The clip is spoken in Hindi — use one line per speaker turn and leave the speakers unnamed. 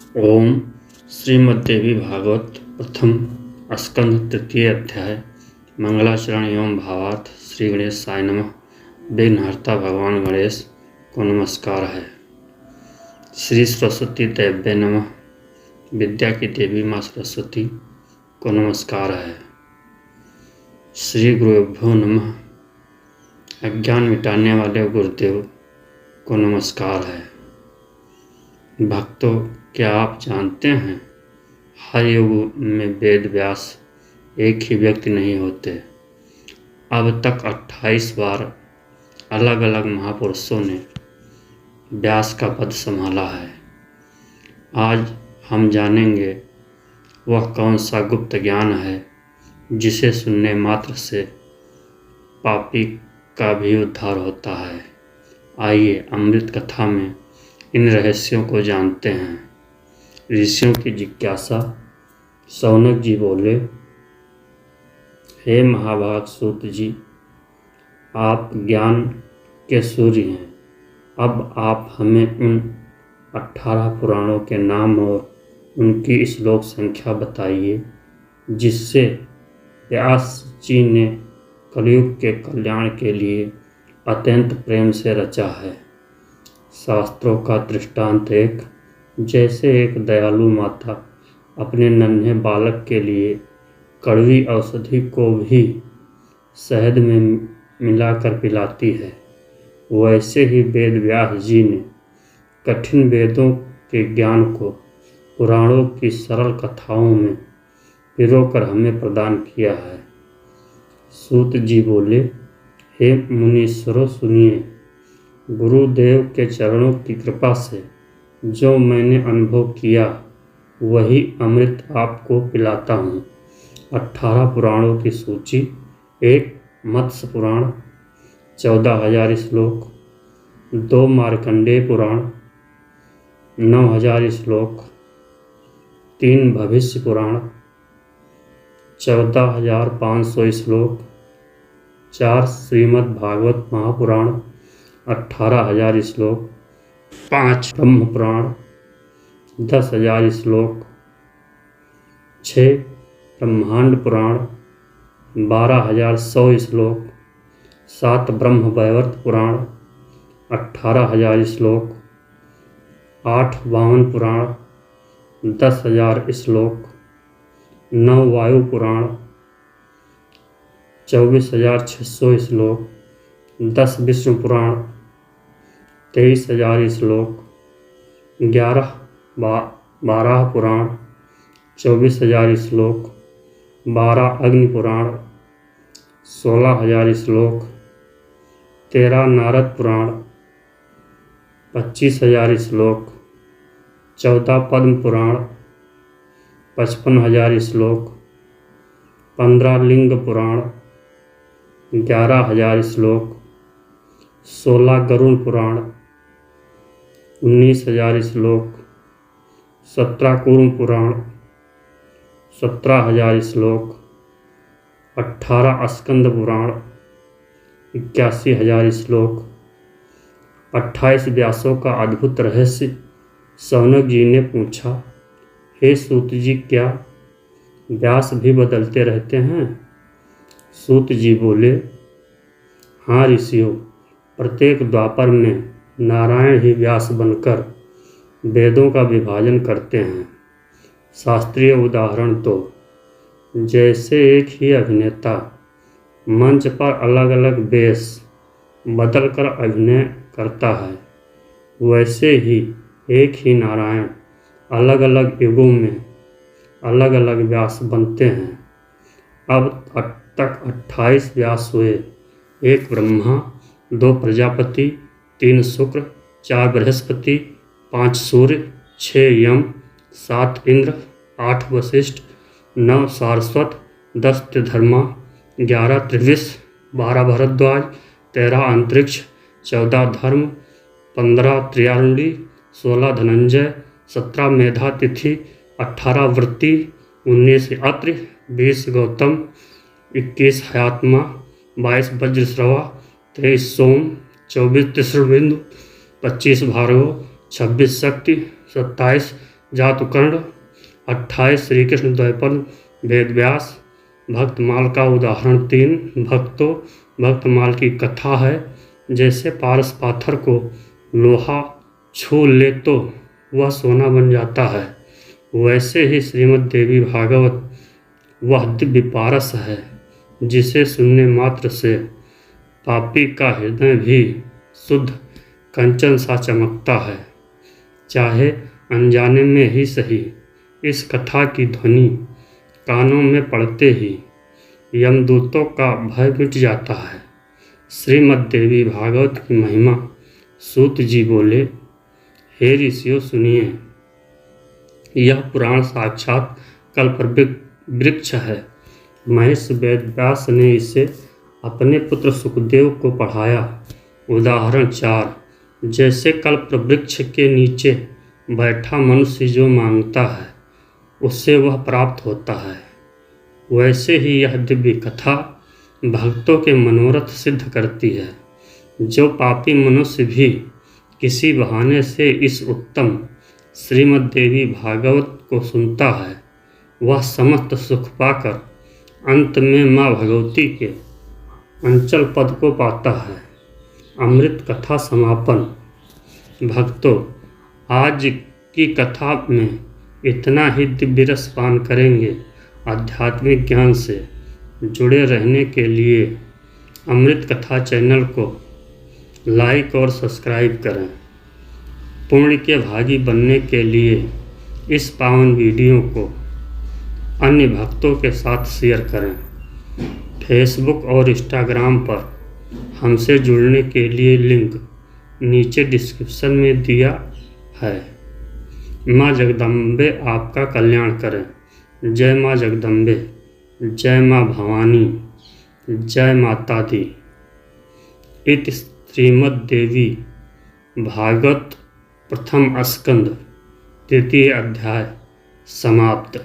ओम श्रीमद्देवी भागवत प्रथम स्कंध तृतीय अध्याय मंगलाचरण एवं भावार्थ। श्री गणेशाय नमः। विघ्नहर्ता भगवान गणेश को नमस्कार है। श्री सरस्वती देव्ये नमः। विद्या की देवी माँ सरस्वती को नमस्कार है। श्री गुरुभ्यो नमः। अज्ञान मिटाने वाले गुरुदेव को नमस्कार है। भक्तों, क्या आप जानते हैं, हर युग में वेद व्यास एक ही व्यक्ति नहीं होते। अब तक 28 बार अलग अलग महापुरुषों ने व्यास का पद संभाला है। आज हम जानेंगे वह कौन सा गुप्त ज्ञान है जिसे सुनने मात्र से पापी का भी उद्धार होता है। आइए अमृत कथा में इन रहस्यों को जानते हैं। ऋषियों की जिज्ञासा। शौनक जी बोले, हे महाभाग सूत जी, आप ज्ञान के सूर्य हैं। अब आप हमें उन 18 पुराणों के नाम और उनकी श्लोक संख्या बताइए जिससे व्यास जी ने कलयुग के कल्याण के लिए अत्यंत प्रेम से रचा है। शास्त्रों का दृष्टांत एक, जैसे एक दयालु माता अपने नन्हे बालक के लिए कड़वी औषधि को भी शहद में मिलाकर पिलाती है, वैसे ही वेद व्यास जी ने कठिन वेदों के ज्ञान को पुराणों की सरल कथाओं में पिरोकर हमें प्रदान किया है। सूत जी बोले, हे मुनीश्वरों सुनिए, गुरुदेव के चरणों की कृपा से जो मैंने अनुभव किया वही अमृत आपको पिलाता हूँ। 18 पुराणों की सूची। 1 मत्स्य पुराण 14,000 श्लोक। 2 मार्कंडेय पुराण 9,000 श्लोक। 3 भविष्य पुराण 14,500 श्लोक। 4 श्रीमद् भागवत महापुराण 18,000 श्लोक। 5 ब्रह्म पुराण 10,000 श्लोक। 6 ब्रह्मांड पुराण 12,100 श्लोक। 7 ब्रह्म वैवर्त पुराण 18,000 श्लोक। 8 वामन पुराण 10,000 श्लोक। 9 वायु पुराण 24,600 श्लोक। 10 विष्णु पुराण 23,000 श्लोक। 11 बारह पुराण 24,000 श्लोक। 12 अग्नि पुराण 16,000 श्लोक। 13 नारद पुराण 25,000 श्लोक। 14 पद्म पुराण 55,000 श्लोक। 15 लिंग पुराण 11,000 श्लोक। 16 गरुड़ पुराण 19,000 श्लोक। 17 कूर्म पुराण 17,000 श्लोक। 18 स्कंद पुराण 81,000 श्लोक। 28 व्यासों का अद्भुत रहस्य। शौनक जी ने पूछा, हे सूत जी, क्या व्यास भी बदलते रहते हैं? सूत जी बोले, हाँ ऋषियों, प्रत्येक द्वापर में नारायण ही व्यास बनकर वेदों का विभाजन करते हैं। शास्त्रीय उदाहरण तो जैसे एक ही अभिनेता मंच पर अलग अलग वेश बदलकर अभिनय करता है, वैसे ही एक ही नारायण अलग अलग युगों में अलग अलग व्यास बनते हैं। अब तक 28 व्यास हुए। 1 ब्रह्मा, 2 प्रजापति, 3 शुक्र, 4 बृहस्पति, 5 सूर्य, 6 यम, 7 इंद्र, 8 वशिष्ठ, 9 सारस्वत, 10 त्रिधर्मा, 11 त्रिविश, 12 भरद्वाज, 13 अंतरिक्ष, 14 धर्म, 15 त्रियारुणी, 16 धनंजय, 17 मेधा तिथि, 18 वृत्ति, 19 अत्रि, 20 गौतम, 21 हयात्मा, 22 वज्रश्रवा, 23 सोम, 24 तिसृबिंदु, 25 भार्गव, 26 शक्ति, 27 जातुकर्ण। 28 श्री कृष्ण द्वैपायन वेदव्यास। भक्तमाल का उदाहरण 3। भक्तों, भक्तमाल की कथा है, जैसे पारस पाथर को लोहा छू ले तो वह सोना बन जाता है, वैसे ही श्रीमद् देवी भागवत वह दिव्य पारस है, जिसे सुनने मात्र से पापी का हृदय भी शुद्ध कंचन सा चमकता है। चाहे अनजाने में ही सही, इस कथा की ध्वनि कानों में पड़ते ही यमदूतों का भय मिट जाता है। श्रीमद् देवी भागवत की महिमा। सूत जी बोले, हे ऋषियों सुनिए, यह पुराण साक्षात कल्पवृक्ष है। महेश वेदव्यास ने इसे अपने पुत्र सुखदेव को पढ़ाया। उदाहरण 4। जैसे कल्पवृक्ष के नीचे बैठा मनुष्य जो मांगता है उससे वह प्राप्त होता है, वैसे ही यह दिव्य कथा भक्तों के मनोरथ सिद्ध करती है। जो पापी मनुष्य भी किसी बहाने से इस उत्तम श्रीमद् देवी भागवत को सुनता है, वह समस्त सुख पाकर अंत में माँ भगवती के अंचल पद को पाता है। अमृत कथा समापन। भक्तों, आज की कथा में इतना ही दिव्य रस पान करेंगे। आध्यात्मिक ज्ञान से जुड़े रहने के लिए अमृत कथा चैनल को लाइक और सब्सक्राइब करें। पुण्य के भागी बनने के लिए इस पावन वीडियो को अन्य भक्तों के साथ शेयर करें। फेसबुक और इंस्टाग्राम पर हमसे जुड़ने के लिए लिंक नीचे डिस्क्रिप्शन में दिया है। माँ जगदम्बे आपका कल्याण करें। जय माँ जगदम्बे, जय माँ भवानी, जय माता दी। इति श्रीमद् देवी भागवत प्रथम स्कंद 3 अध्याय समाप्त।